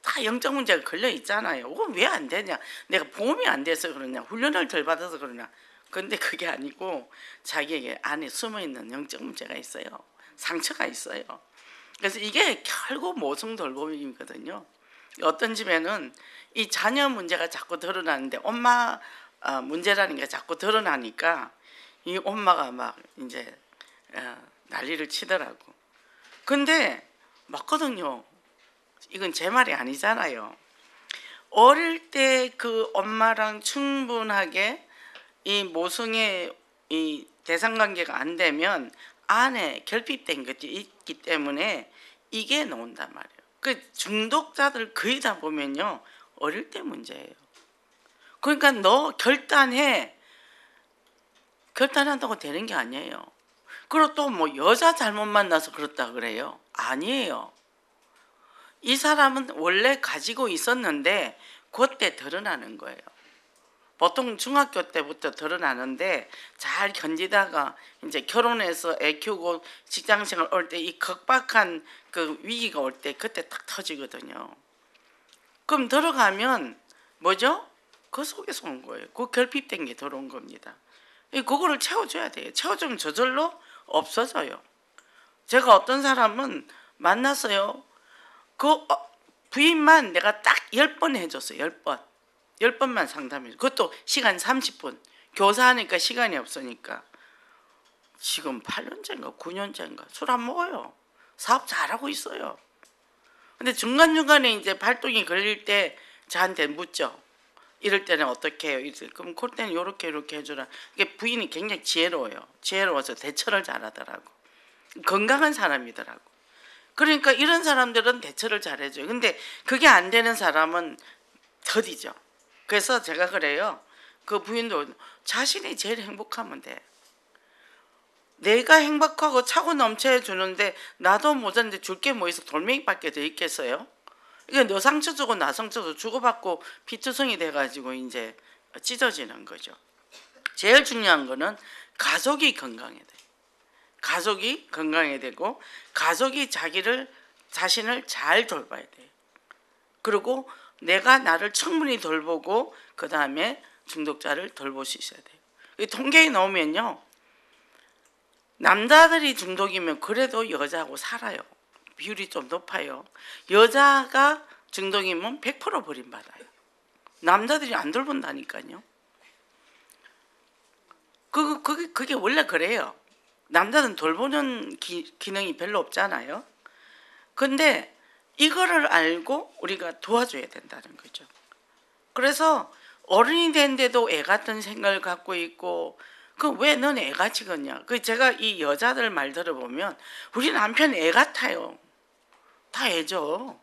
Speaker 1: 다 영적 문제가 걸려 있잖아요. 왜 안 되냐? 내가 보험이 안 돼서 그러냐? 훈련을 덜 받아서 그러냐? 근데 그게 아니고 자기에게 안에 숨어 있는 영적 문제가 있어요. 상처가 있어요. 그래서 이게 결국 모성 돌봄이거든요. 어떤 집에는 이 자녀 문제가 자꾸 드러나는데 엄마 문제라는 게 자꾸 드러나니까 이 엄마가 막 이제 난리를 치더라고. 근데 맞거든요. 이건 제 말이 아니잖아요. 어릴 때 그 엄마랑 충분하게 이 모성의 이 대상관계가 안 되면 안에 결핍된 것이 있기 때문에 이게 나온단 말이에요. 그 중독자들 거의 다 보면요 어릴 때 문제예요. 그러니까 너 결단해. 결단한다고 되는 게 아니에요. 그리고 또 뭐 여자 잘못 만나서 그렇다 그래요. 아니에요. 이 사람은 원래 가지고 있었는데 그때 드러나는 거예요. 보통 중학교 때부터 드러나는데 잘 견디다가 이제 결혼해서 애 키우고 직장생활 올 때 이 극박한 그 위기가 올 때 그때 딱 터지거든요. 그럼 들어가면 뭐죠? 그 속에서 온 거예요. 그 결핍된 게 들어온 겁니다. 그거를 채워줘야 돼요. 채워주면 저절로 없어져요. 제가 어떤 사람은 만났어요. 그 부인만 내가 딱 10번 해줬어요. 10번. 10번만 상담해줘. 그것도 시간 30분. 교사하니까 시간이 없으니까. 지금 8년째인가 9년째인가 술 안 먹어요. 사업 잘하고 있어요. 근데 중간중간에 이제 발동이 걸릴 때 저한테 묻죠. 이럴 때는 어떻게 해요? 그럼 그럴 때는 이렇게 해주라. 이게 부인이 굉장히 지혜로워요. 지혜로워서 대처를 잘하더라고. 건강한 사람이더라고. 그러니까 이런 사람들은 대처를 잘해줘요. 근데 그게 안 되는 사람은 더디죠. 그래서 제가 그래요. 그 부인도 자신이 제일 행복하면 돼. 내가 행복하고 차고 넘쳐야 주는데 나도 모자른데 줄 게 뭐 있어. 돌멩이밖에 더 있겠어요? 이게 너 상처 주고 나 상처 주고 주고받고 피투성이 돼가지고 이제 찢어지는 거죠. 제일 중요한 거는 가족이 건강해야 돼. 가족이 건강해야 되고 가족이 자신을 잘 돌봐야 돼요. 그리고 내가 나를 충분히 돌보고 그 다음에 중독자를 돌볼 수 있어야 돼요. 통계에 나오면요. 남자들이 중독이면 그래도 여자하고 살아요. 비율이 좀 높아요. 여자가 중독이면 100% 버림받아요. 남자들이 안 돌본다니까요. 그게 원래 그래요. 남자는 돌보는 기능이 별로 없잖아요. 근데 이거를 알고 우리가 도와줘야 된다는 거죠. 그래서 어른이 된데도 애 같은 생각을 갖고 있고, 그 왜 넌 애 같이 걷냐? 그 제가 이 여자들 말 들어보면 우리 남편 애 같아요. 다 애죠.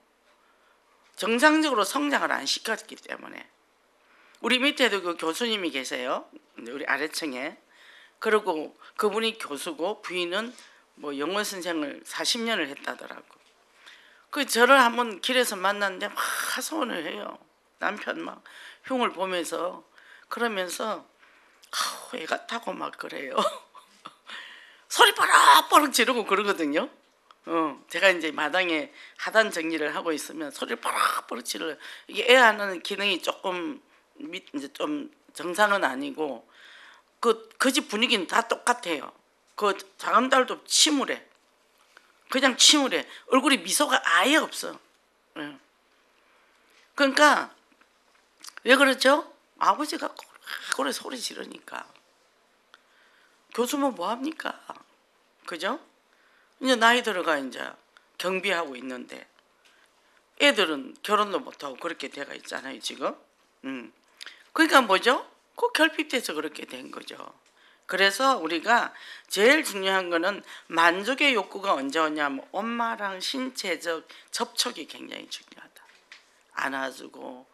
Speaker 1: 정상적으로 성장을 안 시켰기 때문에. 우리 밑에도 그 교수님이 계세요. 우리 아래층에. 그리고 그분이 교수고 부인은 뭐 영어 선생을 40년을 했다더라고. 그 저를 한번 길에서 만났는데 막 하소연을 해요. 남편 막 흉을 보면서. 그러면서 애 같다고 막 그래요. 소리 버럭버럭 지르고 그러거든요. 제가 이제 마당에 하단 정리를 하고 있으면 소리를 버럭버럭 지르요. 이게 애 하는 기능이 조금 이제 좀 정상은 아니고, 그 집 분위기는 다 똑같아요. 그 작은 딸도 침울해. 그냥 침울해. 얼굴에 미소가 아예 없어. 그러니까 왜 그렇죠? 아버지가 그래 소리 지르니까. 교수면 뭐 합니까? 그죠? 이제 나이 들어가 이제 경비하고 있는데 애들은 결혼도 못하고 그렇게 돼가 있잖아요 지금. 그러니까 뭐죠? 꼭 결핍돼서 그렇게 된 거죠. 그래서 우리가 제일 중요한 거는 만족의 욕구가 언제 오냐면 엄마랑 신체적 접촉이 굉장히 중요하다. 안아주고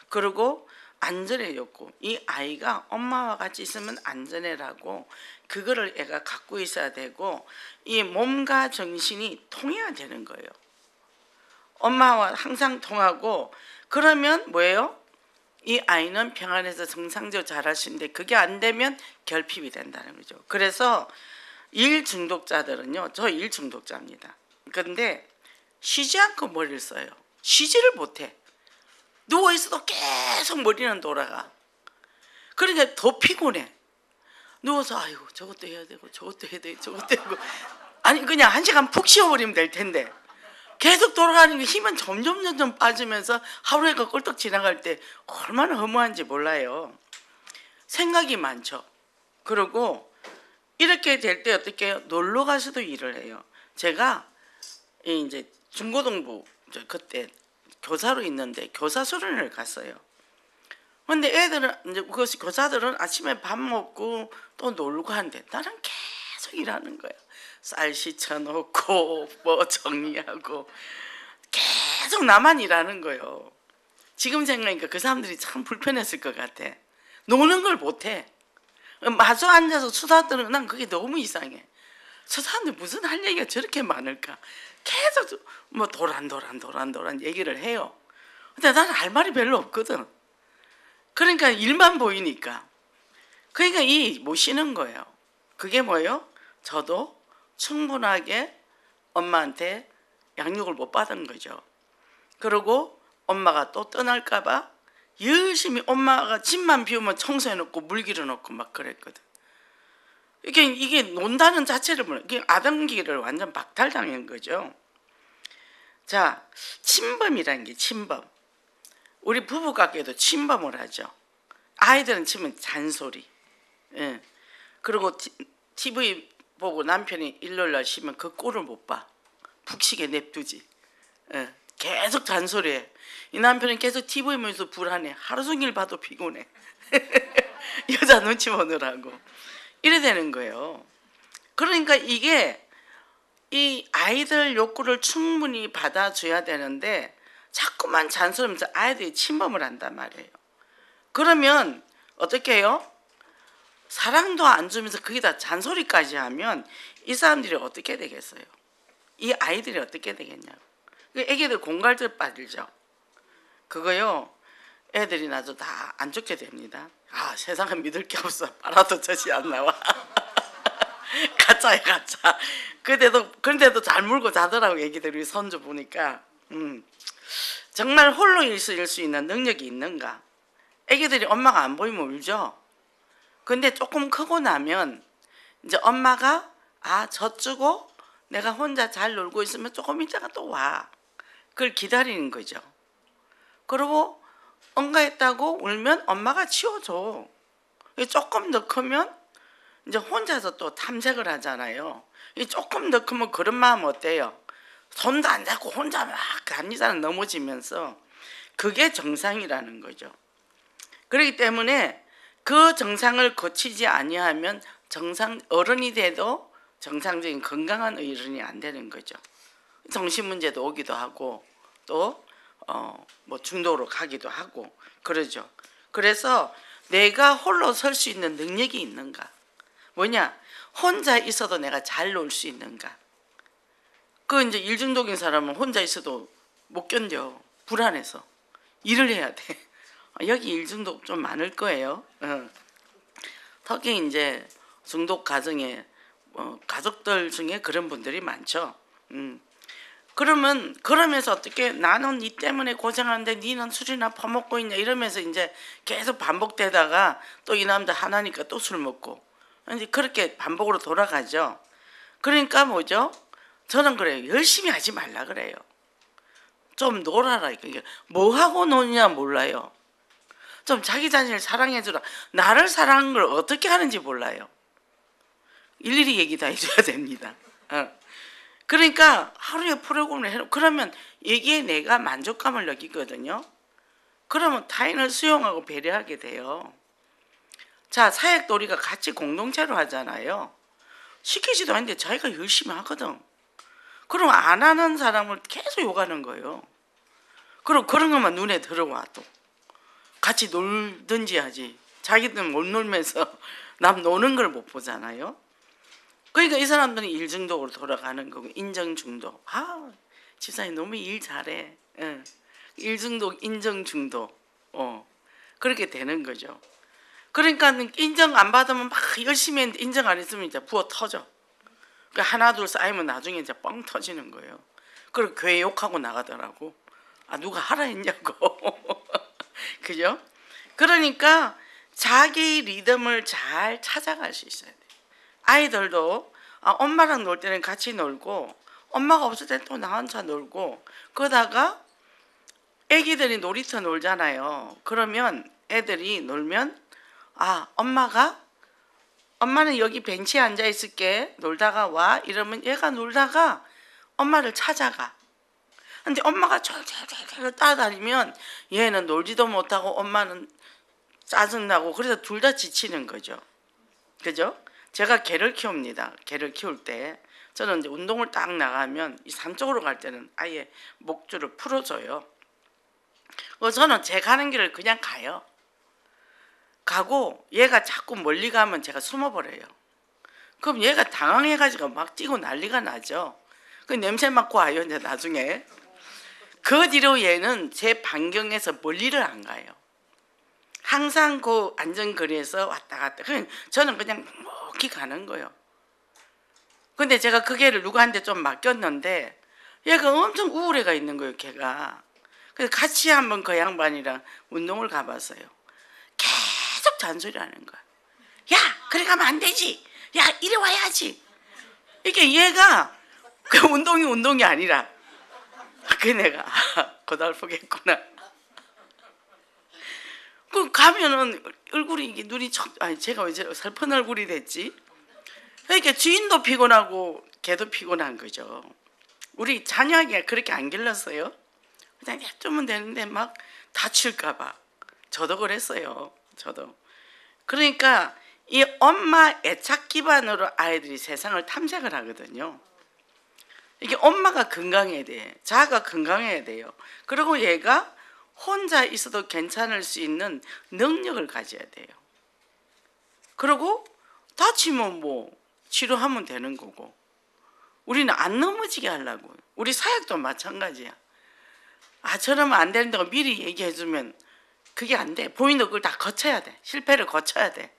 Speaker 1: 그리고 안전의 욕구. 이 아이가 엄마와 같이 있으면 안전해라고 그거를 애가 갖고 있어야 되고, 이 몸과 정신이 통해야 되는 거예요. 엄마와 항상 통하고, 그러면 뭐예요? 이 아이는 평안해서 정상적으로 자랄 수 있는데 그게 안 되면 결핍이 된다는 거죠. 그래서 일 중독자들은요, 저 일 중독자입니다. 그런데 쉬지 않고 머리를 써요. 쉬지를 못해. 누워있어도 계속 머리는 돌아가. 그러니까 더 피곤해. 누워서 아이고 저것도 해야 되고 저것도 해야 되고 저것도 해야 되고, 아니 그냥 1시간 푹 쉬어버리면 될 텐데 계속 돌아가는 게 힘은 점점 빠지면서 하루가 꼴떡 지나갈 때 얼마나 허무한지 몰라요. 생각이 많죠. 그리고 이렇게 될 때 어떻게 해요? 놀러 가서도 일을 해요. 제가 이제 중고등부 그때 교사로 있는데 교사 수련회를 갔어요. 근데 애들은 이제 그것이 교사들은 아침에 밥 먹고 또 놀고 하는데 나는 계속 일하는 거야. 쌀 씻어놓고 뭐 정리하고 계속 나만 일하는 거예요. 지금 생각하니까 그 사람들이 참 불편했을 것 같아. 노는 걸 못해. 마주 앉아서 수다 떠는, 난 그게 너무 이상해. 저 사람들 무슨 할 얘기가 저렇게 많을까. 계속 뭐 도란 얘기를 해요. 근데 나는 할 말이 별로 없거든. 그러니까 일만 보이니까. 그러니까 못 쉬는 거예요. 그게 뭐예요? 저도 충분하게 엄마한테 양육을 못 받은 거죠. 그리고 엄마가 또 떠날까 봐 열심히 엄마가 집만 비우면 청소해놓고 물 길어놓고 막 그랬거든. 이게 논다는 자체를 몰라. 이게 아동기를 완전 박탈당한 거죠. 자, 침범이라는 게 침범. 우리 부부관계도 침범을 하죠. 아이들은 치면 잔소리. 예. 그리고 TV 보고 남편이 일요일날 쉬면 그 꼴을 못 봐. 푹 쉬게 냅두지. 예. 계속 잔소리해. 이 남편은 계속 TV 보면서 불안해. 하루 종일 봐도 피곤해. 여자 눈치 보느라고. 이래 되는 거예요. 그러니까 이게 이 아이들 욕구를 충분히 받아줘야 되는데 자꾸만 잔소리하면서 아이들이 침범을 한단 말이에요. 그러면 어떻게 해요? 사랑도 안 주면서 거기다 잔소리까지 하면 이 사람들이 어떻게 되겠어요? 이 아이들이 어떻게 되겠냐고. 애기들 공갈증 빠지죠. 그거요, 애들이 나도 다 안 좋게 됩니다. 아, 세상은 믿을 게 없어. 빨아도 젖이 안 나와. 가짜야 가짜. 그런데도 잘 물고 자더라고. 애기들이 손주 보니까. 정말 홀로 있을 수 있는 능력이 있는가? 애기들이 엄마가 안 보이면 울죠. 근데 조금 크고 나면 이제 엄마가 젖주고 내가 혼자 잘 놀고 있으면 조금 있다가 또 와. 그걸 기다리는 거죠. 그리고 응가했다고 울면 엄마가 치워줘. 조금 더 크면 이제 혼자서 또 탐색을 하잖아요. 조금 더 크면 그런 마음 어때요? 손도 안 잡고 혼자 막 다니다가 넘어지면서 그게 정상이라는 거죠. 그렇기 때문에 그 정상을 거치지 아니하면 어른이 돼도 정상적인 건강한 어른이 안 되는 거죠. 정신 문제도 오기도 하고 또 뭐 중도로 가기도 하고 그러죠. 그래서 내가 홀로 설 수 있는 능력이 있는가? 뭐냐? 혼자 있어도 내가 잘 놀 수 있는가? 그 이제 일중독인 사람은 혼자 있어도 못 견뎌. 불안해서 일을 해야 돼. 여기 일중독 좀 많을 거예요. 특히 이제 중독 가정에 가족들 중에 그런 분들이 많죠. 그러면서 어떻게 나는 니 때문에 고생하는데 니는 술이나 퍼먹고 있냐 이러면서 이제 계속 반복되다가 또 이 남자 하나니까 또 술 먹고 이제 그렇게 반복으로 돌아가죠. 그러니까 뭐죠? 저는 그래요. 열심히 하지 말라 그래요. 좀 놀아라. 이게 뭐 하고 노느냐 몰라요. 좀 자기 자신을 사랑해주라. 나를 사랑하는 걸 어떻게 하는지 몰라요. 일일이 얘기 다 해줘야 됩니다. 그러니까 하루에 프로그램을 해놓고 그러면 여기에 내가 만족감을 느끼거든요. 그러면 타인을 수용하고 배려하게 돼요. 자, 사역도리가 같이 공동체로 하잖아요. 시키지도 않는데 자기가 열심히 하거든. 그럼 안 하는 사람을 계속 욕하는 거예요. 그럼 그런 것만 눈에 들어와 또. 같이 놀든지 하지. 자기는 못 놀면서 남 노는 걸 못 보잖아요. 그러니까 이 사람들은 일중독으로 돌아가는 거고 인정중독. 아, 집사님 너무 일 잘해. 일중독, 인정중독. 그렇게 되는 거죠. 그러니까 인정 안 받으면 막 열심히 했는데 인정 안 했으면 이제 부어 터져. 그러니까 하나 둘 쌓이면 나중에 이제 뻥 터지는 거예요. 그리고 교회 욕하고 나가더라고. 아, 누가 하라 했냐고. 그죠? 그러니까 자기 리듬을 잘 찾아갈 수 있어야 돼. 아이들도 엄마랑 놀 때는 같이 놀고 엄마가 없을 때는 또 나 혼자 놀고 그러다가 애기들이 놀이터 놀잖아요. 그러면 애들이 놀면 엄마는 여기 벤치에 앉아 있을게 놀다가 와 이러면 얘가 놀다가 엄마를 찾아가. 근데 엄마가 졸졸졸 따라다니면 얘는 놀지도 못하고 엄마는 짜증나고 그래서 둘 다 지치는 거죠. 그죠? 제가 개를 키웁니다. 개를 키울 때 저는 이제 운동을 딱 나가면 이 산 쪽으로 갈 때는 아예 목줄을 풀어줘요. 저는 제 가는 길을 그냥 가요. 가고 얘가 자꾸 멀리 가면 제가 숨어버려요. 그럼 얘가 당황해가지고 막 뛰고 난리가 나죠. 그 냄새 맡고 와요. 이제 나중에 그 뒤로 얘는 제 반경에서 멀리를 안 가요. 항상 그 안전거리에서 왔다 갔다. 저는 그냥 묵묵히 가는 거예요. 근데 제가 그 개를 누구한테 좀 맡겼는데 얘가 엄청 우울해가 있는 거예요. 걔가. 그래서 같이 한번 그 양반이랑 운동을 가봤어요. 계속 잔소리하는 거야. 야, 그래 가면 안 되지. 야, 이리 와야지. 이게 얘가 그 운동이 아니라 그 내가 고달프겠구나. 그 가면은 얼굴이 이게 눈이 제가 왜 슬픈 얼굴이 됐지? 그러니까 주인도 피곤하고 개도 피곤한 거죠. 우리 자녀에게 그렇게 안 길렀어요. 그냥 냅두면 되는데 막 다칠까봐. 저도 그랬어요. 저도. 그러니까 이 엄마 애착 기반으로 아이들이 세상을 탐색을 하거든요. 이게 엄마가 건강해야 돼. 자아가 건강해야 돼요. 그리고 얘가 혼자 있어도 괜찮을 수 있는 능력을 가져야 돼요. 그리고 다치면 뭐 치료하면 되는 거고. 우리는 안 넘어지게 하려고. 우리 사역도 마찬가지야. 저러면 안 된다고 미리 얘기해주면 그게 안 돼. 본인도 그걸 다 거쳐야 돼. 실패를 거쳐야 돼.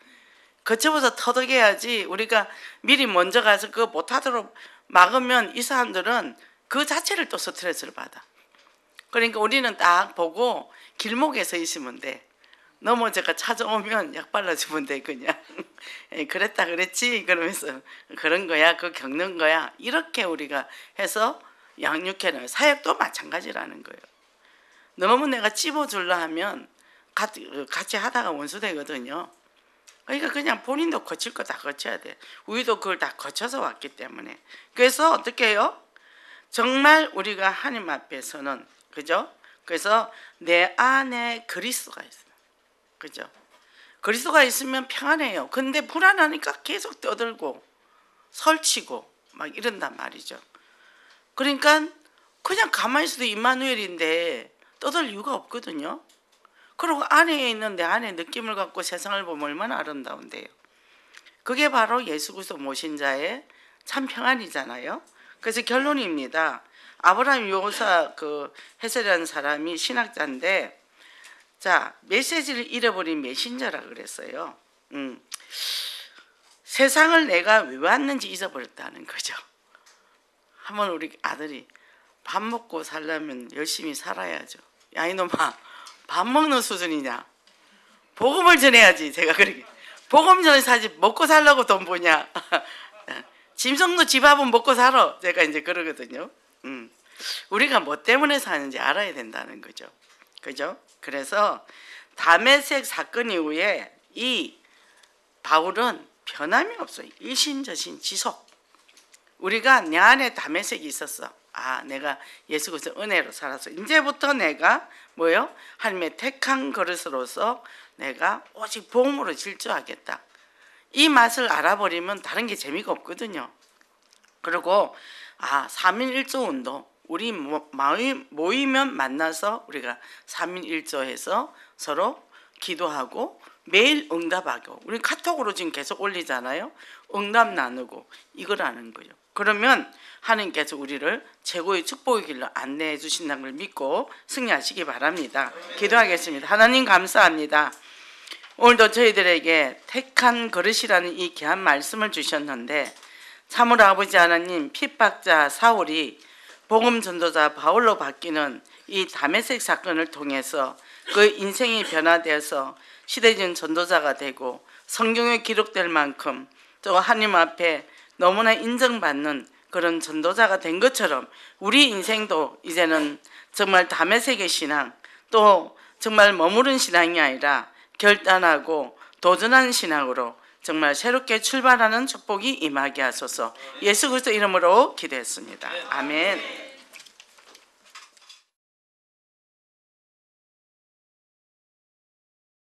Speaker 1: 거쳐서 터득해야지. 우리가 미리 먼저 가서 그거 못하도록 막으면 이 사람들은 그 자체를 또 스트레스를 받아. 그러니까 우리는 딱 보고 길목에 서 있으면 돼. 넘어져가 찾아오면 약 발라주면 돼. 그냥 그랬다 그랬지 그러면서 그런 거야. 그거 겪는 거야. 이렇게 우리가 해서 양육해는 사역도 마찬가지라는 거예요. 너무 내가 찝어줄라 하면 같이 하다가 원수 되거든요. 그러니까 그냥 본인도 거칠 거 다 거쳐야 돼. 우리도 그걸 다 거쳐서 왔기 때문에. 그래서 어떻게 해요? 정말 우리가 하나님 앞에서는, 그죠? 그래서 내 안에 그리스도가 있어요. 그죠? 그리스도가 있으면 평안해요. 근데 불안하니까 계속 떠들고 설치고 막 이런단 말이죠. 그러니까 그냥 가만히 있어도 임마누엘인데 떠들 이유가 없거든요. 그리고 안에 있는 내 안의 느낌을 갖고 세상을 보면 얼마나 아름다운데요. 그게 바로 예수 그리스도 모신 자의 참 평안이잖아요. 그래서 결론입니다. 아브라함 요사 그 헤셀이라는 사람이 신학자인데, 자, 메시지를 잃어버린 메신저라 그랬어요. 세상을 내가 왜 왔는지 잊어버렸다는 거죠. 한번 우리 아들이 밥 먹고 살려면 열심히 살아야죠. 야 이놈아, 밥 먹는 수준이냐? 복음을 전해야지. 제가 그렇게 복음 전해야지. 먹고 살려고 돈 버냐? 짐승도 집 밥은 먹고 살아. 제가 이제 그러거든요. 우리가 뭐 때문에 사는지 알아야 된다는 거죠. 그죠? 그래서 다메섹 사건 이후에 이 바울은 변함이 없어요. 일신저신 지속. 우리가 내 안에 다메섹이 있었어. 아, 내가 예수 그리스도 은혜로 살았어. 이제부터 내가 뭐요? 하나님의 택한 그릇으로서 내가 오직 복음으로 질주하겠다. 이 맛을 알아버리면 다른 게 재미가 없거든요. 그리고 3.1조 운동, 우리 모이면 만나서 우리가 3.1조해서 서로 기도하고 매일 응답하고, 우리 카톡으로 지금 계속 올리잖아요. 응답 나누고 이거라는 거예요. 그러면 하나님께서 우리를 최고의 축복의 길로 안내해 주신다는 걸 믿고 승리하시기 바랍니다. 기도하겠습니다. 하나님 감사합니다. 오늘도 저희들에게 택한 그릇이라는 이 귀한 말씀을 주셨는데, 참으로 아버지 하나님, 핍박자 사울이 복음 전도자 바울로 바뀌는 이 다메섹 사건을 통해서 그 인생이 변화되어서 시대적인 전도자가 되고 성경에 기록될 만큼 또 하나님 앞에 너무나 인정받는 그런 전도자가 된 것처럼 우리 인생도 이제는 정말 다메섹의 신앙, 또 정말 머무른 신앙이 아니라 결단하고 도전하는 신앙으로 정말 새롭게 출발하는 축복이 임하게 하소서. 예수 그리스도 이름으로 기도했습니다. 아멘.